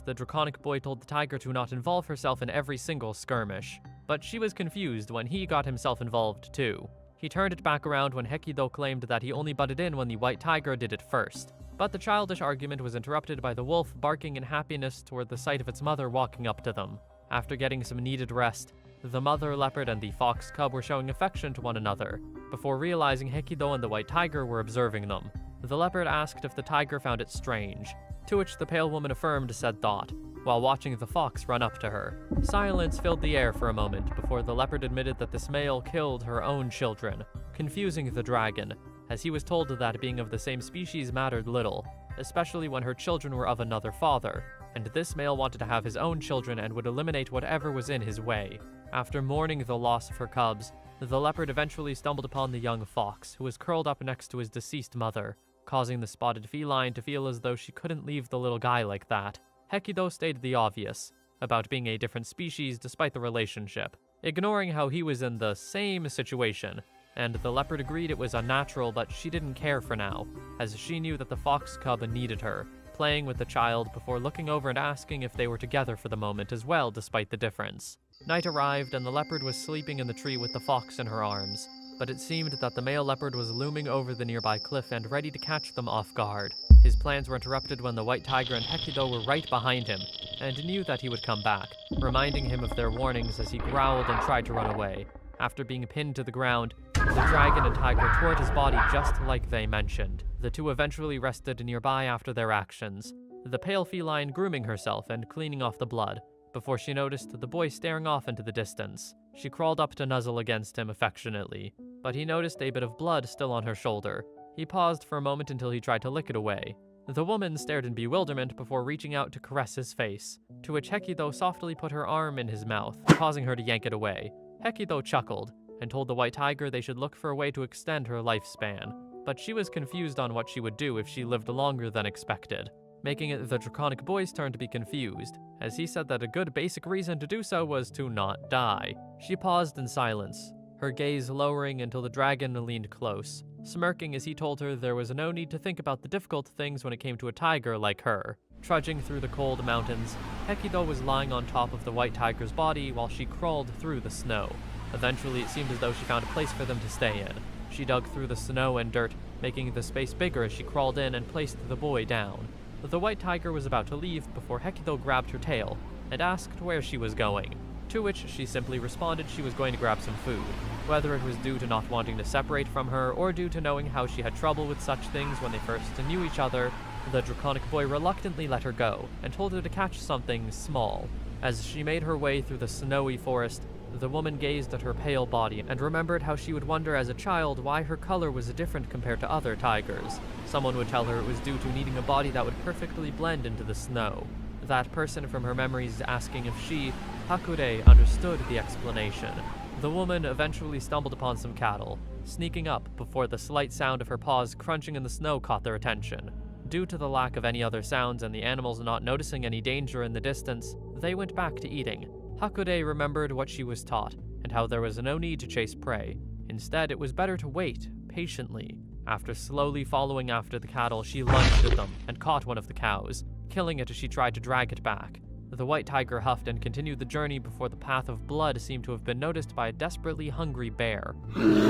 The draconic boy told the tiger to not involve herself in every single skirmish, but she was confused when he got himself involved too. He turned it back around when Hekido claimed that he only butted in when the white tiger did it first. But the childish argument was interrupted by the wolf barking in happiness toward the sight of its mother walking up to them. After getting some needed rest, the mother leopard and the fox cub were showing affection to one another, before realizing Hekido and the white tiger were observing them. The leopard asked if the tiger found it strange, to which the pale woman affirmed said thought, while watching the fox run up to her. Silence filled the air for a moment before the leopard admitted that this male killed her own children, confusing the dragon, as he was told that being of the same species mattered little, especially when her children were of another father, and this male wanted to have his own children and would eliminate whatever was in his way. After mourning the loss of her cubs, the leopard eventually stumbled upon the young fox, who was curled up next to his deceased mother, causing the spotted feline to feel as though she couldn't leave the little guy like that. Hekido stated the obvious, about being a different species despite the relationship, ignoring how he was in the same situation, and the leopard agreed it was unnatural, but she didn't care for now, as she knew that the fox cub needed her, playing with the child before looking over and asking if they were together for the moment as well despite the difference. Night arrived and the leopard was sleeping in the tree with the fox in her arms, but it seemed that the male leopard was looming over the nearby cliff and ready to catch them off guard. His plans were interrupted when the white tiger and Hekido were right behind him, and knew that he would come back, reminding him of their warnings as he growled and tried to run away. After being pinned to the ground, the dragon and tiger tore at his body just like they mentioned. The two eventually rested nearby after their actions, the pale feline grooming herself and cleaning off the blood, before she noticed the boy staring off into the distance. She crawled up to nuzzle against him affectionately, but he noticed a bit of blood still on her shoulder. He paused for a moment until he tried to lick it away. The woman stared in bewilderment before reaching out to caress his face, to which Hekido softly put her arm in his mouth, causing her to yank it away. Hekido chuckled, and told the white tiger they should look for a way to extend her lifespan, but she was confused on what she would do if she lived longer than expected, making it the draconic boy's turn to be confused, as he said that a good basic reason to do so was to not die. She paused in silence, her gaze lowering until the dragon leaned close, smirking as he told her there was no need to think about the difficult things when it came to a tiger like her. Trudging through the cold mountains, Hekido was lying on top of the white tiger's body while she crawled through the snow. Eventually, it seemed as though she found a place for them to stay in. She dug through the snow and dirt, making the space bigger as she crawled in and placed the boy down. The white tiger was about to leave before Hekido grabbed her tail and asked where she was going, to which she simply responded she was going to grab some food. Whether it was due to not wanting to separate from her or due to knowing how she had trouble with such things when they first knew each other, the draconic boy reluctantly let her go and told her to catch something small. As she made her way through the snowy forest, the woman gazed at her pale body and remembered how she would wonder as a child why her color was different compared to other tigers. Someone would tell her it was due to needing a body that would perfectly blend into the snow. That person from her memories asking if she, Hakure, understood the explanation. The woman eventually stumbled upon some cattle, sneaking up before the slight sound of her paws crunching in the snow caught their attention. Due to the lack of any other sounds and the animals not noticing any danger in the distance, they went back to eating. Hakure remembered what she was taught, and how there was no need to chase prey. Instead, it was better to wait, patiently. After slowly following after the cattle, she lunged at them and caught one of the cows, killing it as she tried to drag it back. The white tiger huffed and continued the journey before the path of blood seemed to have been noticed by a desperately hungry bear. It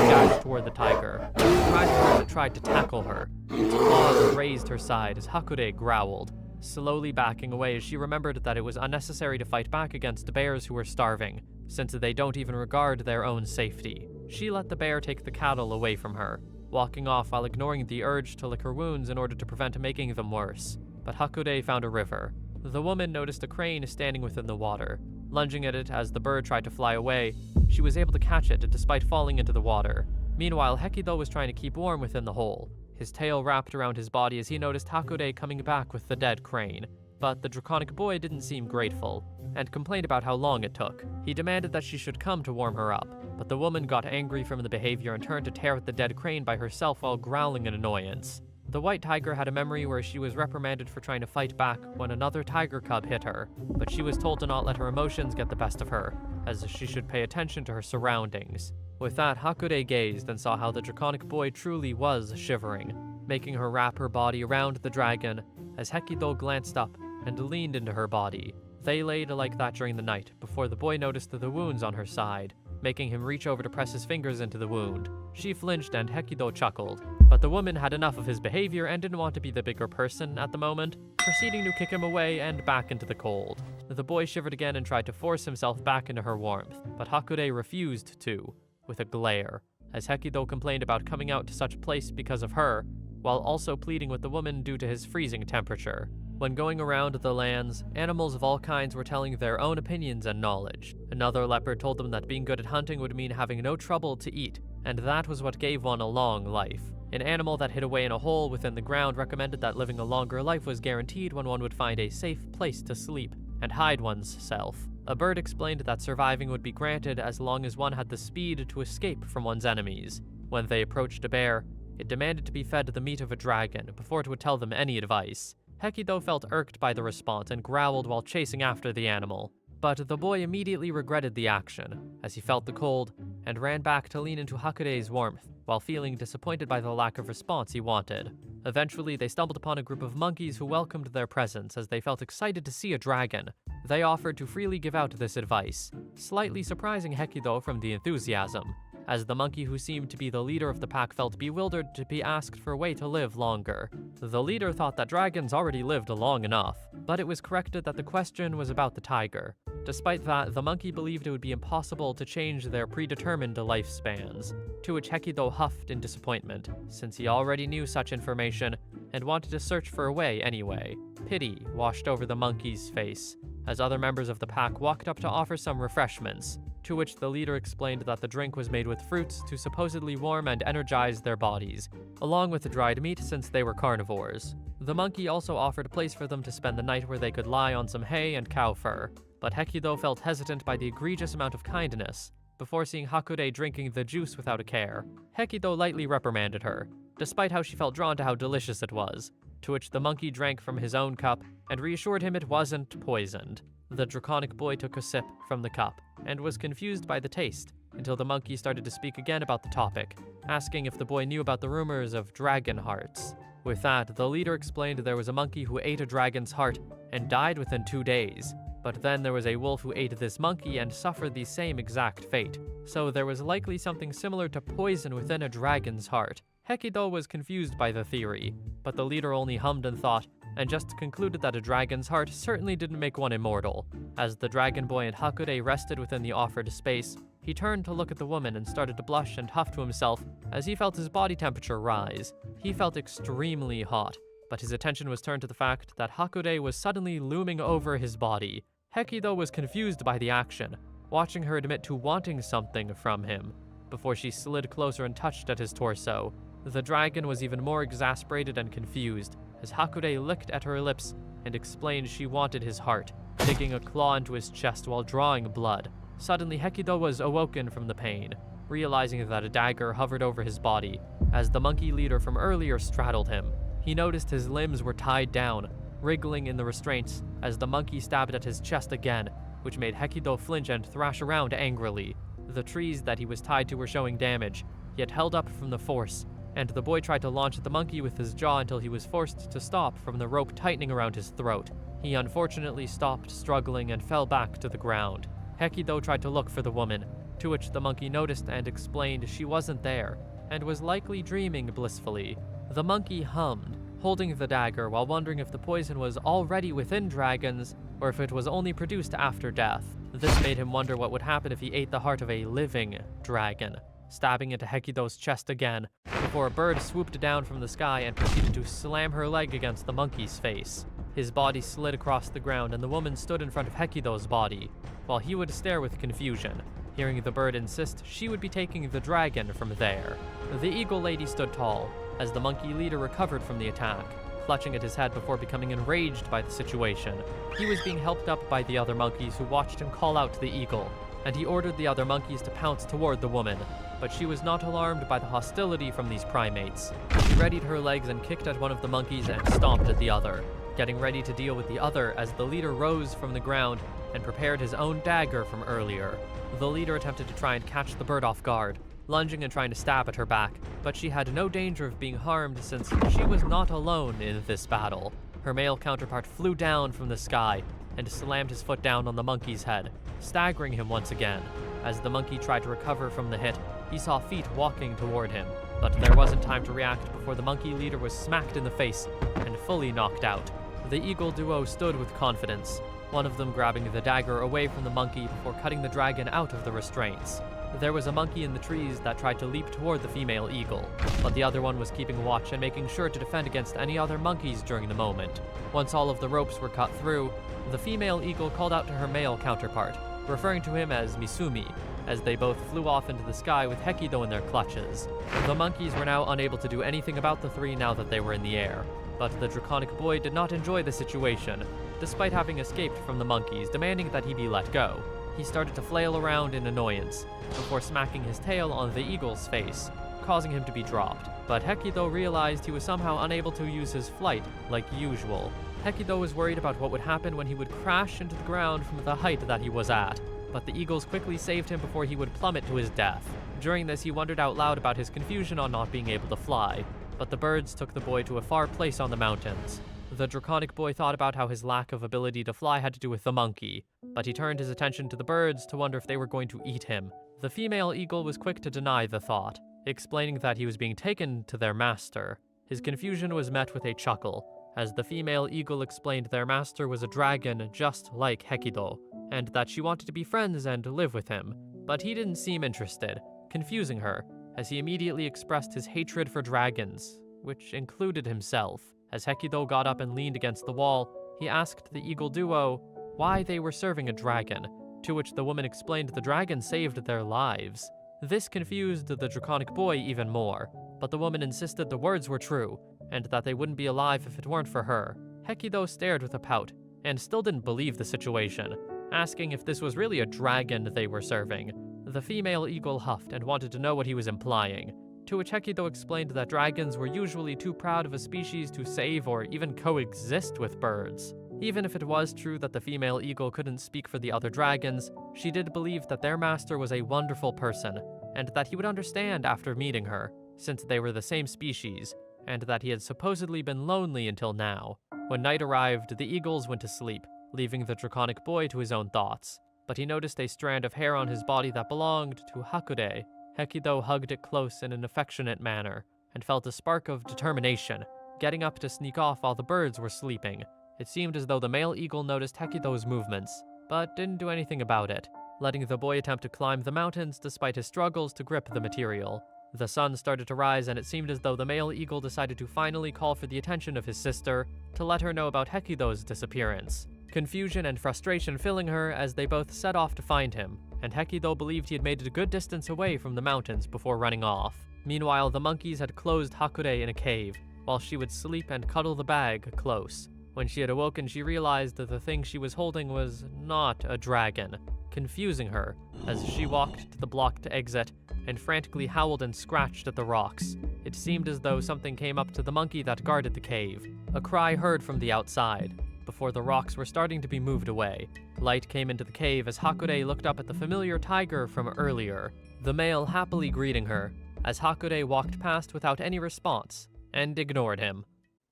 dashed toward the tiger, as it tried to tackle her. Its claws raised her side as Hakure growled, slowly backing away as she remembered that it was unnecessary to fight back against bears who were starving, since they don't even regard their own safety. She let the bear take the cattle away from her, walking off while ignoring the urge to lick her wounds in order to prevent making them worse. But Hakure found a river. The woman noticed a crane standing within the water. Lunging at it as the bird tried to fly away, she was able to catch it despite falling into the water. Meanwhile, Hekido was trying to keep warm within the hole, his tail wrapped around his body as he noticed Hakure coming back with the dead crane. But the draconic boy didn't seem grateful, and complained about how long it took. He demanded that she should come to warm her up, but the woman got angry from the behavior and turned to tear at the dead crane by herself while growling in annoyance. The white tiger had a memory where she was reprimanded for trying to fight back when another tiger cub hit her, but she was told to not let her emotions get the best of her, as she should pay attention to her surroundings. With that, Hakure gazed and saw how the draconic boy truly was shivering, making her wrap her body around the dragon as Hekido glanced up and leaned into her body. They laid like that during the night before the boy noticed the wounds on her side, making him reach over to press his fingers into the wound. She flinched and Hekido chuckled, but the woman had enough of his behavior and didn't want to be the bigger person at the moment, proceeding to kick him away and back into the cold. The boy shivered again and tried to force himself back into her warmth, but Hakude refused to, with a glare, as Hekido complained about coming out to such a place because of her, while also pleading with the woman due to his freezing temperature. When going around the lands, animals of all kinds were telling their own opinions and knowledge. Another leopard told them that being good at hunting would mean having no trouble to eat, and that was what gave one a long life. An animal that hid away in a hole within the ground recommended that living a longer life was guaranteed when one would find a safe place to sleep and hide one's self. A bird explained that surviving would be granted as long as one had the speed to escape from one's enemies. When they approached a bear, it demanded to be fed the meat of a dragon before it would tell them any advice. Hekido felt irked by the response and growled while chasing after the animal. But the boy immediately regretted the action, as he felt the cold, and ran back to lean into Hakude's warmth, while feeling disappointed by the lack of response he wanted. Eventually, they stumbled upon a group of monkeys who welcomed their presence as they felt excited to see a dragon. They offered to freely give out this advice, slightly surprising Hekido from the enthusiasm, as the monkey who seemed to be the leader of the pack felt bewildered to be asked for a way to live longer. The leader thought that dragons already lived long enough, but it was corrected that the question was about the tiger. Despite that, the monkey believed it would be impossible to change their predetermined lifespans, to which Hekido huffed in disappointment, since he already knew such information and wanted to search for a way anyway. Pity washed over the monkey's face, as other members of the pack walked up to offer some refreshments, to which the leader explained that the drink was made with fruits to supposedly warm and energize their bodies, along with the dried meat since they were carnivores. The monkey also offered a place for them to spend the night where they could lie on some hay and cow fur, but Hekido felt hesitant by the egregious amount of kindness, before seeing Hakude drinking the juice without a care. Hekido lightly reprimanded her, despite how she felt drawn to how delicious it was, to which the monkey drank from his own cup and reassured him it wasn't poisoned. The draconic boy took a sip from the cup and was confused by the taste until the monkey started to speak again about the topic, asking if the boy knew about the rumors of dragon hearts. With that, the leader explained there was a monkey who ate a dragon's heart and died within 2 days, but then there was a wolf who ate this monkey and suffered the same exact fate, so there was likely something similar to poison within a dragon's heart. Hekido was confused by the theory, but the leader only hummed and thought, and just concluded that a dragon's heart certainly didn't make one immortal. As the dragon boy and Hakude rested within the offered space, he turned to look at the woman and started to blush and huff to himself as he felt his body temperature rise. He felt extremely hot, but his attention was turned to the fact that Hakude was suddenly looming over his body. Hekido was confused by the action, watching her admit to wanting something from him, before she slid closer and touched at his torso. The dragon was even more exasperated and confused, as Hakude licked at her lips and explained she wanted his heart, digging a claw into his chest while drawing blood. Suddenly, Hekido was awoken from the pain, realizing that a dagger hovered over his body, as the monkey leader from earlier straddled him. He noticed his limbs were tied down, wriggling in the restraints, as the monkey stabbed at his chest again, which made Hekido flinch and thrash around angrily. The trees that he was tied to were showing damage, yet held up from the force, and the boy tried to launch at the monkey with his jaw until he was forced to stop from the rope tightening around his throat. He unfortunately stopped struggling and fell back to the ground. Hekido tried to look for the woman, to which the monkey noticed and explained she wasn't there, and was likely dreaming blissfully. The monkey hummed, holding the dagger while wondering if the poison was already within dragons, or if it was only produced after death. This made him wonder what would happen if he ate the heart of a living dragon, stabbing into Hekido's chest again, before a bird swooped down from the sky and proceeded to slam her leg against the monkey's face. His body slid across the ground and the woman stood in front of Hekido's body, while he would stare with confusion, hearing the bird insist she would be taking the dragon from there. The eagle lady stood tall, as the monkey leader recovered from the attack, clutching at his head before becoming enraged by the situation. He was being helped up by the other monkeys who watched him call out to the eagle, and he ordered the other monkeys to pounce toward the woman, but she was not alarmed by the hostility from these primates. She readied her legs and kicked at one of the monkeys and stomped at the other, getting ready to deal with the other as the leader rose from the ground and prepared his own dagger from earlier. The leader attempted to try and catch the bird off guard, lunging and trying to stab at her back, but she had no danger of being harmed since she was not alone in this battle. Her male counterpart flew down from the sky and slammed his foot down on the monkey's head, staggering him once again. As the monkey tried to recover from the hit, he saw feet walking toward him, but there wasn't time to react before the monkey leader was smacked in the face and fully knocked out. The eagle duo stood with confidence, one of them grabbing the dagger away from the monkey before cutting the dragon out of the restraints. There was a monkey in the trees that tried to leap toward the female eagle, but the other one was keeping watch and making sure to defend against any other monkeys during the moment. Once all of the ropes were cut through, the female eagle called out to her male counterpart, referring to him as Misumi, as they both flew off into the sky with Hekido in their clutches. The monkeys were now unable to do anything about the three now that they were in the air, but the draconic boy did not enjoy the situation, despite having escaped from the monkeys, demanding that he be let go. He started to flail around in annoyance, before smacking his tail on the eagle's face, causing him to be dropped. But Hekido realized he was somehow unable to use his flight like usual. Hekido was worried about what would happen when he would crash into the ground from the height that he was at, but the eagles quickly saved him before he would plummet to his death. During this, he wondered out loud about his confusion on not being able to fly, but the birds took the boy to a far place on the mountains. The draconic boy thought about how his lack of ability to fly had to do with the monkey, but he turned his attention to the birds to wonder if they were going to eat him. The female eagle was quick to deny the thought, explaining that he was being taken to their master. His confusion was met with a chuckle, as the female eagle explained their master was a dragon just like Hekido, and that she wanted to be friends and live with him. But he didn't seem interested, confusing her, as he immediately expressed his hatred for dragons, which included himself. As Hekido got up and leaned against the wall, he asked the eagle duo why they were serving a dragon, to which the woman explained the dragon saved their lives. This confused the draconic boy even more, but the woman insisted the words were true, and that they wouldn't be alive if it weren't for her. Hekido stared with a pout, and still didn't believe the situation, asking if this was really a dragon they were serving. The female eagle huffed and wanted to know what he was implying, to which Hekido explained that dragons were usually too proud of a species to save or even coexist with birds. Even if it was true that the female eagle couldn't speak for the other dragons, she did believe that their master was a wonderful person, and that he would understand after meeting her, since they were the same species, and that he had supposedly been lonely until now. When night arrived, the eagles went to sleep, leaving the draconic boy to his own thoughts. But he noticed a strand of hair on his body that belonged to Hakude. Hekido hugged it close in an affectionate manner, and felt a spark of determination, getting up to sneak off while the birds were sleeping. It seemed as though the male eagle noticed Hekido's movements, but didn't do anything about it, letting the boy attempt to climb the mountains despite his struggles to grip the material. The sun started to rise, and it seemed as though the male eagle decided to finally call for the attention of his sister to let her know about Hekido's disappearance. Confusion and frustration filling her as they both set off to find him, and Hekido believed he had made it a good distance away from the mountains before running off. Meanwhile, the monkeys had closed Hakude in a cave, while she would sleep and cuddle the bag close. When she had awoken, she realized that the thing she was holding was not a dragon, confusing her as she walked to the blocked exit and frantically howled and scratched at the rocks. It seemed as though something came up to the monkey that guarded the cave, a cry heard from the outside, before the rocks were starting to be moved away. Light came into the cave as Hakude looked up at the familiar tiger from earlier, the male happily greeting her, as Hakude walked past without any response, and ignored him.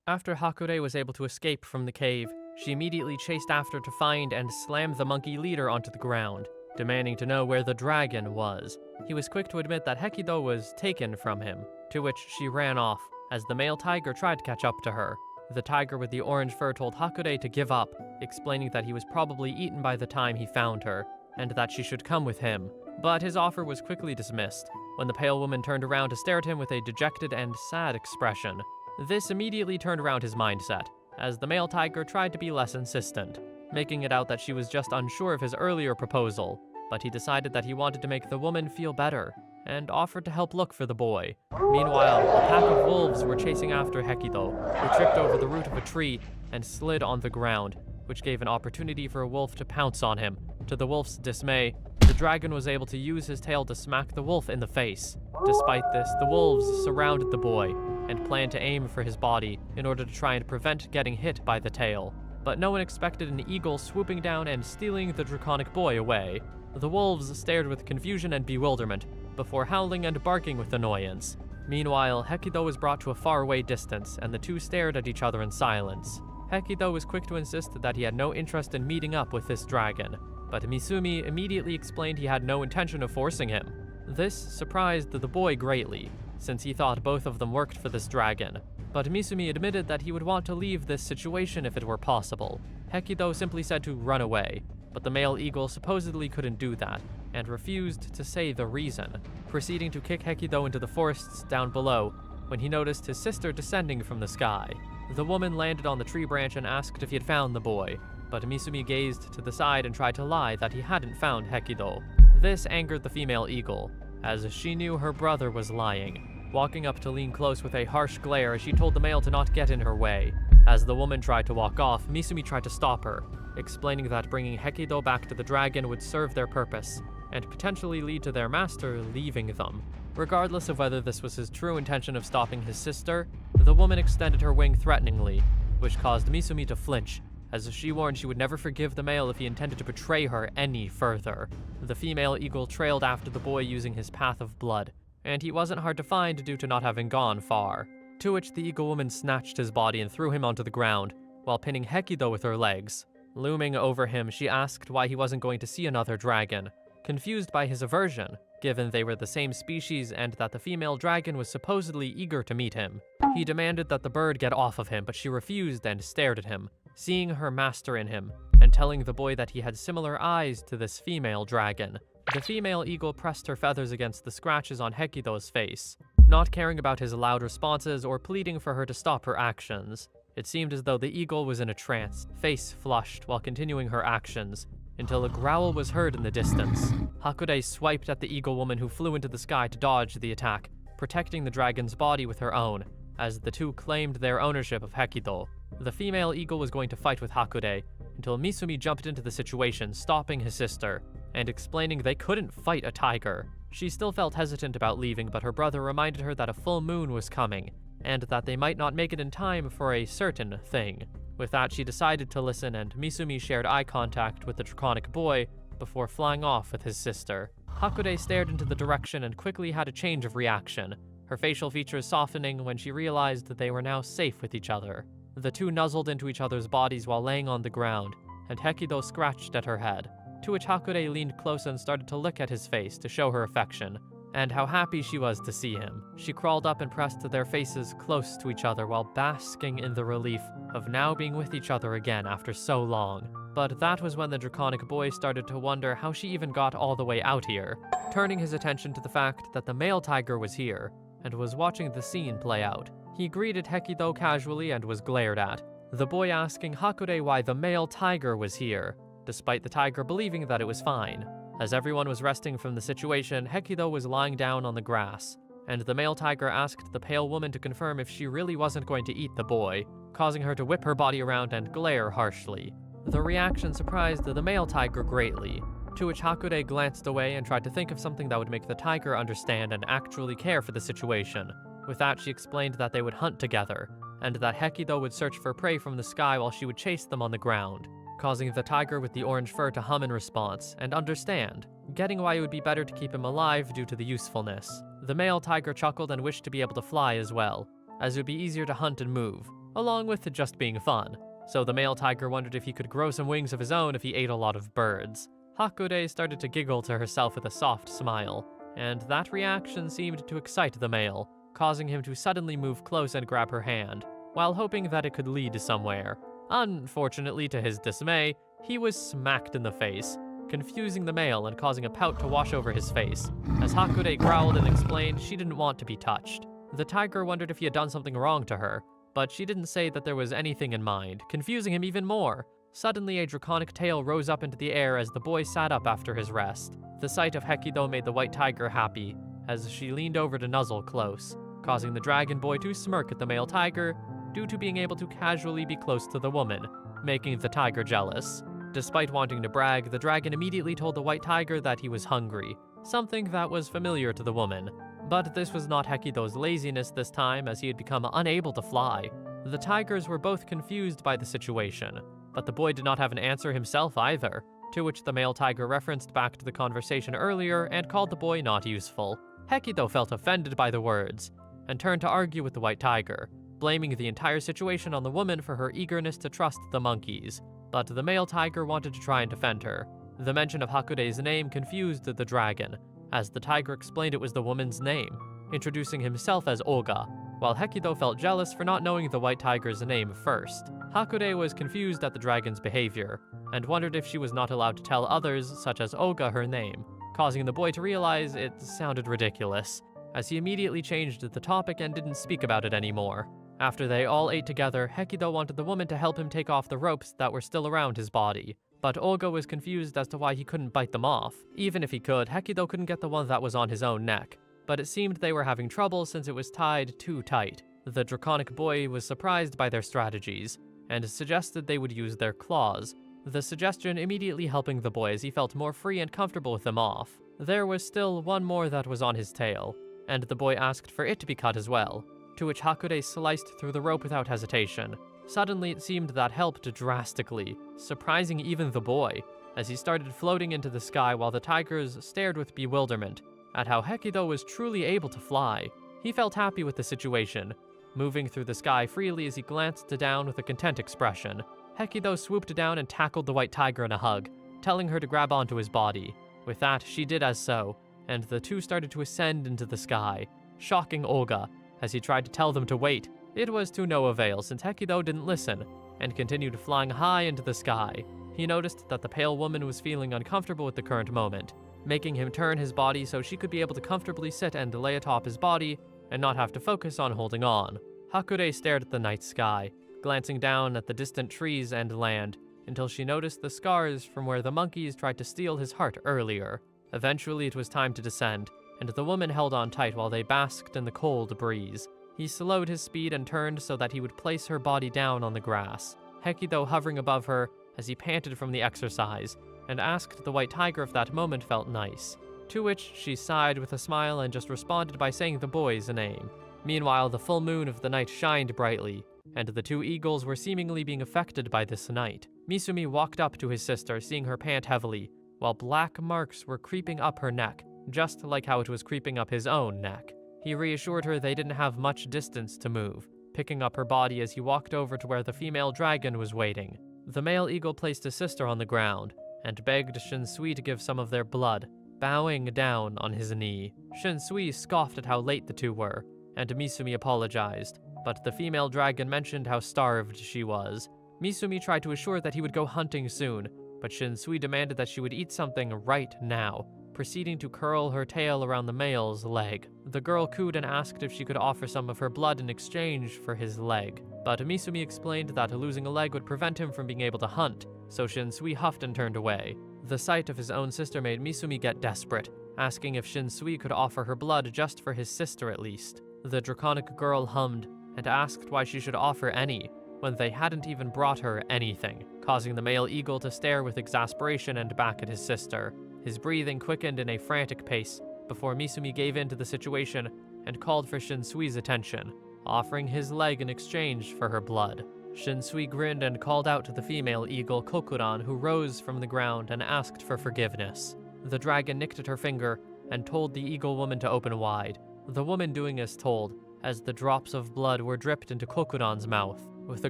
After Hakude was able to escape from the cave, she immediately chased after to find and slam the monkey leader onto the ground, demanding to know where the dragon was. He was quick to admit that Hekido was taken from him, to which she ran off, as the male tiger tried to catch up to her. The tiger with the orange fur told Hakude to give up, explaining that he was probably eaten by the time he found her, and that she should come with him. But his offer was quickly dismissed, when the pale woman turned around to stare at him with a dejected and sad expression. This immediately turned around his mindset, as the male tiger tried to be less insistent, making it out that she was just unsure of his earlier proposal, but he decided that he wanted to make the woman feel better, and offered to help look for the boy. Meanwhile, a pack of wolves were chasing after Hekido, who tripped over the root of a tree and slid on the ground, which gave an opportunity for a wolf to pounce on him. To the wolf's dismay, the dragon was able to use his tail to smack the wolf in the face. Despite this, the wolves surrounded the boy and planned to aim for his body in order to try and prevent getting hit by the tail. But no one expected an eagle swooping down and stealing the draconic boy away. The wolves stared with confusion and bewilderment, before howling and barking with annoyance. Meanwhile, Hekido was brought to a faraway distance, and the two stared at each other in silence. Hekido was quick to insist that he had no interest in meeting up with this dragon, but Misumi immediately explained he had no intention of forcing him. This surprised the boy greatly, since he thought both of them worked for this dragon. But Misumi admitted that he would want to leave this situation if it were possible. Hekido simply said to run away, but the male eagle supposedly couldn't do that, and refused to say the reason, proceeding to kick Hekido into the forests down below when he noticed his sister descending from the sky. The woman landed on the tree branch and asked if he had found the boy, but Misumi gazed to the side and tried to lie that he hadn't found Hekido. This angered the female eagle, as she knew her brother was lying, walking up to lean close with a harsh glare as she told the male to not get in her way. As the woman tried to walk off, Misumi tried to stop her, explaining that bringing Hekido back to the dragon would serve their purpose, and potentially lead to their master leaving them. Regardless of whether this was his true intention of stopping his sister, the woman extended her wing threateningly, which caused Misumi to flinch, as she warned she would never forgive the male if he intended to betray her any further. The female eagle trailed after the boy using his path of blood, and he wasn't hard to find due to not having gone far, to which the eagle woman snatched his body and threw him onto the ground, while pinning Hekido with her legs. Looming over him, she asked why he wasn't going to see another dragon, confused by his aversion, given they were the same species and that the female dragon was supposedly eager to meet him. He demanded that the bird get off of him, but she refused and stared at him, seeing her master in him, and telling the boy that he had similar eyes to this female dragon. The female eagle pressed her feathers against the scratches on Hekido's face, not caring about his loud responses or pleading for her to stop her actions. It seemed as though the eagle was in a trance, face flushed while continuing her actions, until a growl was heard in the distance. Hakude swiped at the eagle woman who flew into the sky to dodge the attack, protecting the dragon's body with her own, as the two claimed their ownership of Hekido. The female eagle was going to fight with Hakude, until Misumi jumped into the situation, stopping his sister, and explaining they couldn't fight a tiger. She still felt hesitant about leaving, but her brother reminded her that a full moon was coming, and that they might not make it in time for a certain thing. With that, she decided to listen, and Misumi shared eye contact with the draconic boy before flying off with his sister. Hakude stared into the direction and quickly had a change of reaction, her facial features softening when she realized that they were now safe with each other. The two nuzzled into each other's bodies while laying on the ground, and Hekido scratched at her head, to which Hakude leaned close and started to lick at his face to show her affection, and how happy she was to see him. She crawled up and pressed their faces close to each other while basking in the relief of now being with each other again after so long. But that was when the draconic boy started to wonder how she even got all the way out here, turning his attention to the fact that the male tiger was here, and was watching the scene play out. He greeted Hekido casually and was glared at, the boy asking Hakude why the male tiger was here, despite the tiger believing that it was fine. As everyone was resting from the situation, Hekido was lying down on the grass, and the male tiger asked the pale woman to confirm if she really wasn't going to eat the boy, causing her to whip her body around and glare harshly. The reaction surprised the male tiger greatly, to which Hakude glanced away and tried to think of something that would make the tiger understand and actually care for the situation. With that, she explained that they would hunt together, and that Hekido would search for prey from the sky while she would chase them on the ground, causing the tiger with the orange fur to hum in response and understand, getting why it would be better to keep him alive due to the usefulness. The male tiger chuckled and wished to be able to fly as well, as it would be easier to hunt and move, along with it just being fun. So the male tiger wondered if he could grow some wings of his own if he ate a lot of birds. Hakude started to giggle to herself with a soft smile, and that reaction seemed to excite the male, causing him to suddenly move close and grab her hand, while hoping that it could lead somewhere. Unfortunately, to his dismay, he was smacked in the face, confusing the male and causing a pout to wash over his face, as Hakude growled and explained she didn't want to be touched. The tiger wondered if he had done something wrong to her, but she didn't say that there was anything in mind, confusing him even more. Suddenly, a draconic tail rose up into the air as the boy sat up after his rest. The sight of Hekido made the white tiger happy, as she leaned over to nuzzle close, causing the dragon boy to smirk at the male tiger due to being able to casually be close to the woman, making the tiger jealous. Despite wanting to brag, the dragon immediately told the white tiger that he was hungry, something that was familiar to the woman. But this was not Hekido's laziness this time, as he had become unable to fly. The tigers were both confused by the situation, but the boy did not have an answer himself either, to which the male tiger referenced back to the conversation earlier and called the boy not useful. Hekido felt offended by the words, and turned to argue with the white tiger, blaming the entire situation on the woman for her eagerness to trust the monkeys. But the male tiger wanted to try and defend her. The mention of Hakure's name confused the dragon, as the tiger explained it was the woman's name, introducing himself as Oga, while Hekido felt jealous for not knowing the white tiger's name first. Hakure was confused at the dragon's behavior, and wondered if she was not allowed to tell others, such as Oga, her name, causing the boy to realize it sounded ridiculous, as he immediately changed the topic and didn't speak about it anymore. After they all ate together, Hekido wanted the woman to help him take off the ropes that were still around his body, but Oga was confused as to why he couldn't bite them off. Even if he could, Hekido couldn't get the one that was on his own neck, but it seemed they were having trouble since it was tied too tight. The draconic boy was surprised by their strategies, and suggested they would use their claws, the suggestion immediately helping the boy as he felt more free and comfortable with them off. There was still one more that was on his tail, and the boy asked for it to be cut as well, to which Hakure sliced through the rope without hesitation. Suddenly it seemed that helped drastically, surprising even the boy, as he started floating into the sky while the tigers stared with bewilderment at how Hekido was truly able to fly. He felt happy with the situation, moving through the sky freely as he glanced down with a content expression. Hekido swooped down and tackled the white tiger in a hug, telling her to grab onto his body. With that, she did as so, and the two started to ascend into the sky, shocking Olga as he tried to tell them to wait. It was to no avail since Hekido didn't listen, and continued flying high into the sky. He noticed that the pale woman was feeling uncomfortable with the current moment, making him turn his body so she could be able to comfortably sit and lay atop his body and not have to focus on holding on. Hakure stared at the night sky, glancing down at the distant trees and land, until she noticed the scars from where the monkeys tried to steal his heart earlier. Eventually it was time to descend, and the woman held on tight while they basked in the cold breeze. He slowed his speed and turned so that he would place her body down on the grass, Hekido hovering above her as he panted from the exercise, and asked the white tiger if that moment felt nice, to which she sighed with a smile and just responded by saying the boy's name. Meanwhile, the full moon of the night shined brightly, and the two eagles were seemingly being affected by this night. Misumi walked up to his sister, seeing her pant heavily, while black marks were creeping up her neck, just like how it was creeping up his own neck. He reassured her they didn't have much distance to move, picking up her body as he walked over to where the female dragon was waiting. The male eagle placed his sister on the ground, and begged Shinsui to give some of their blood, bowing down on his knee. Shinsui scoffed at how late the two were, and Misumi apologized, but the female dragon mentioned how starved she was. Misumi tried to assure that he would go hunting soon, but Shinsui demanded that she would eat something right now, proceeding to curl her tail around the male's leg. The girl cooed and asked if she could offer some of her blood in exchange for his leg, but Misumi explained that losing a leg would prevent him from being able to hunt, so Shinsui huffed and turned away. The sight of his own sister made Misumi get desperate, asking if Shinsui could offer her blood just for his sister at least. The draconic girl hummed and asked why she should offer any, when they hadn't even brought her anything, causing the male eagle to stare with exasperation and back at his sister. His breathing quickened in a frantic pace before Misumi gave in to the situation and called for Shinsui's attention, offering his leg in exchange for her blood. Shinsui grinned and called out to the female eagle Kokuran, who rose from the ground and asked for forgiveness. The dragon nicked at her finger and told the eagle woman to open wide, the woman doing as told, as the drops of blood were dripped into Kokuran's mouth. With a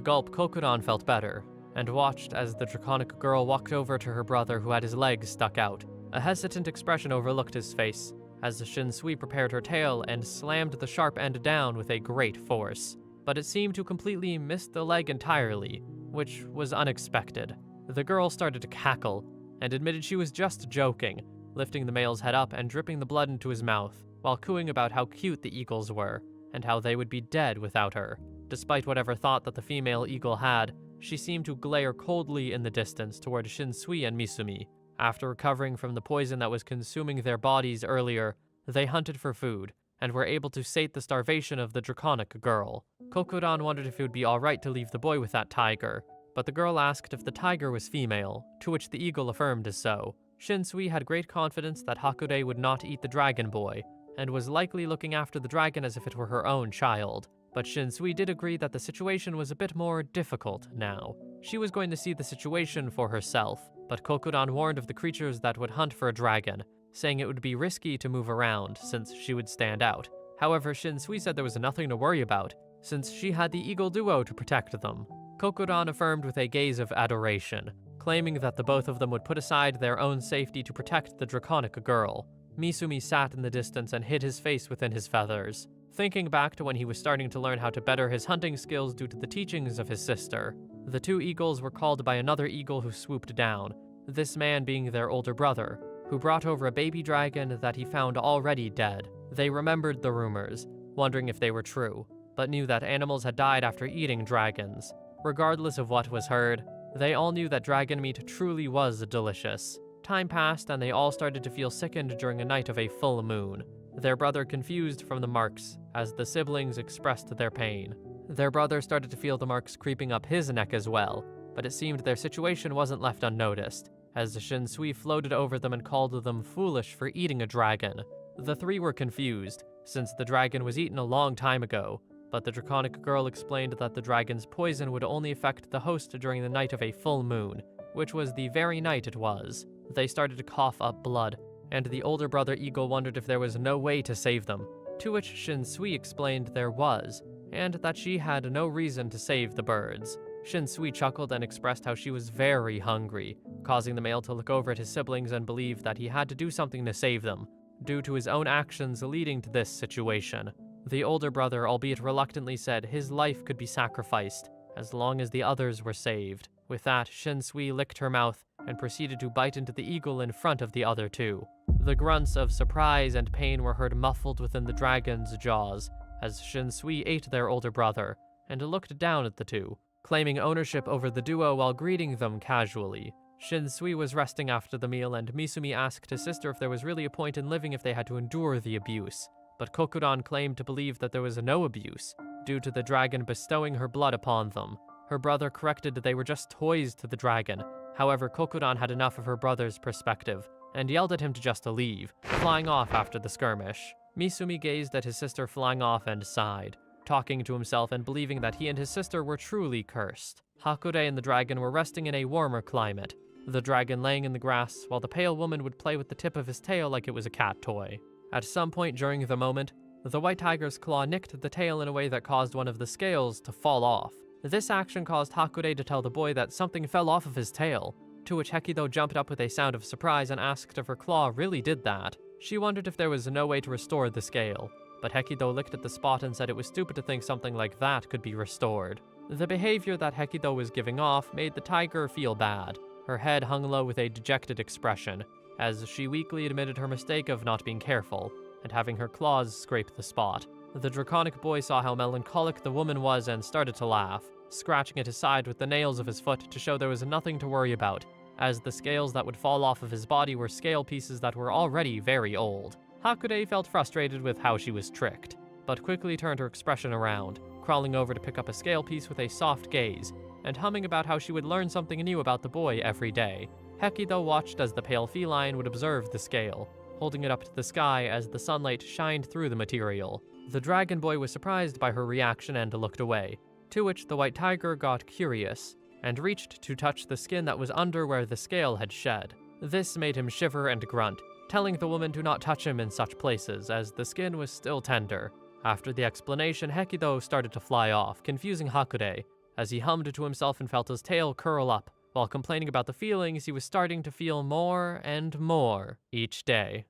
gulp, Kokuran felt better, and watched as the draconic girl walked over to her brother who had his legs stuck out. A hesitant expression overlooked his face, as Shinsui prepared her tail and slammed the sharp end down with a great force. But it seemed to completely miss the leg entirely, which was unexpected. The girl started to cackle, and admitted she was just joking, lifting the male's head up and dripping the blood into his mouth, while cooing about how cute the eagles were, and how they would be dead without her. Despite whatever thought that the female eagle had, she seemed to glare coldly in the distance toward Shinsui and Misumi. After recovering from the poison that was consuming their bodies earlier, they hunted for food, and were able to sate the starvation of the draconic girl. Kokuran wondered if it would be alright to leave the boy with that tiger, but the girl asked if the tiger was female, to which the eagle affirmed as so. Shinsui had great confidence that Hakure would not eat the dragon boy, and was likely looking after the dragon as if it were her own child. But Shinsui did agree that the situation was a bit more difficult now. She was going to see the situation for herself, but Kokuran warned of the creatures that would hunt for a dragon, saying it would be risky to move around since she would stand out. However, Shinsui said there was nothing to worry about, since she had the eagle duo to protect them. Kokuran affirmed with a gaze of adoration, claiming that the both of them would put aside their own safety to protect the draconic girl. Misumi sat in the distance and hid his face within his feathers, thinking back to when he was starting to learn how to better his hunting skills due to the teachings of his sister. The two eagles were called by another eagle who swooped down, this man being their older brother, who brought over a baby dragon that he found already dead. They remembered the rumors, wondering if they were true, but knew that animals had died after eating dragons. Regardless of what was heard, they all knew that dragon meat truly was delicious. Time passed and they all started to feel sickened during a night of a full moon, their brother confused from the marks as the siblings expressed their pain. Their brother started to feel the marks creeping up his neck as well, but it seemed their situation wasn't left unnoticed, as Shinsui floated over them and called them foolish for eating a dragon. The three were confused, since the dragon was eaten a long time ago, but the draconic girl explained that the dragon's poison would only affect the host during the night of a full moon, which was the very night it was. They started to cough up blood, and the older brother eagle wondered if there was no way to save them, to which Shinsui explained there was, and that she had no reason to save the birds. Shinsui chuckled and expressed how she was very hungry, causing the male to look over at his siblings and believe that he had to do something to save them, due to his own actions leading to this situation. The older brother, albeit reluctantly, said his life could be sacrificed, as long as the others were saved. With that, Shinsui licked her mouth and proceeded to bite into the eagle in front of the other two. The grunts of surprise and pain were heard muffled within the dragon's jaws, as Shinsui ate their older brother, and looked down at the two, claiming ownership over the duo while greeting them casually. Shinsui was resting after the meal, and Misumi asked his sister if there was really a point in living if they had to endure the abuse. But Kokuran claimed to believe that there was no abuse, due to the dragon bestowing her blood upon them. Her brother corrected they were just toys to the dragon. However, Kokuran had enough of her brother's perspective, and yelled at him to just leave, flying off after the skirmish. Misumi gazed at his sister flying off and sighed, talking to himself and believing that he and his sister were truly cursed. Hakure and the dragon were resting in a warmer climate, the dragon laying in the grass while the pale woman would play with the tip of his tail like it was a cat toy. At some point during the moment, the white tiger's claw nicked the tail in a way that caused one of the scales to fall off. This action caused Hakure to tell the boy that something fell off of his tail, to which Hekido jumped up with a sound of surprise and asked if her claw really did that. She wondered if there was no way to restore the scale, but Hekido looked at the spot and said it was stupid to think something like that could be restored. The behavior that Hekido was giving off made the tiger feel bad. Her head hung low with a dejected expression, as she weakly admitted her mistake of not being careful, and having her claws scrape the spot. The draconic boy saw how melancholic the woman was and started to laugh, scratching at his side with the nails of his foot to show there was nothing to worry about, as the scales that would fall off of his body were scale pieces that were already very old. Hakure felt frustrated with how she was tricked, but quickly turned her expression around, crawling over to pick up a scale piece with a soft gaze, and humming about how she would learn something new about the boy every day. Hekido watched as the pale feline would observe the scale, holding it up to the sky as the sunlight shined through the material. The dragon boy was surprised by her reaction and looked away, to which the white tiger got curious, and reached to touch the skin that was under where the scale had shed. This made him shiver and grunt, telling the woman to not touch him in such places, as the skin was still tender. After the explanation, Hekido started to fly off, confusing Hakure, as he hummed to himself and felt his tail curl up, while complaining about the feelings he was starting to feel more and more each day.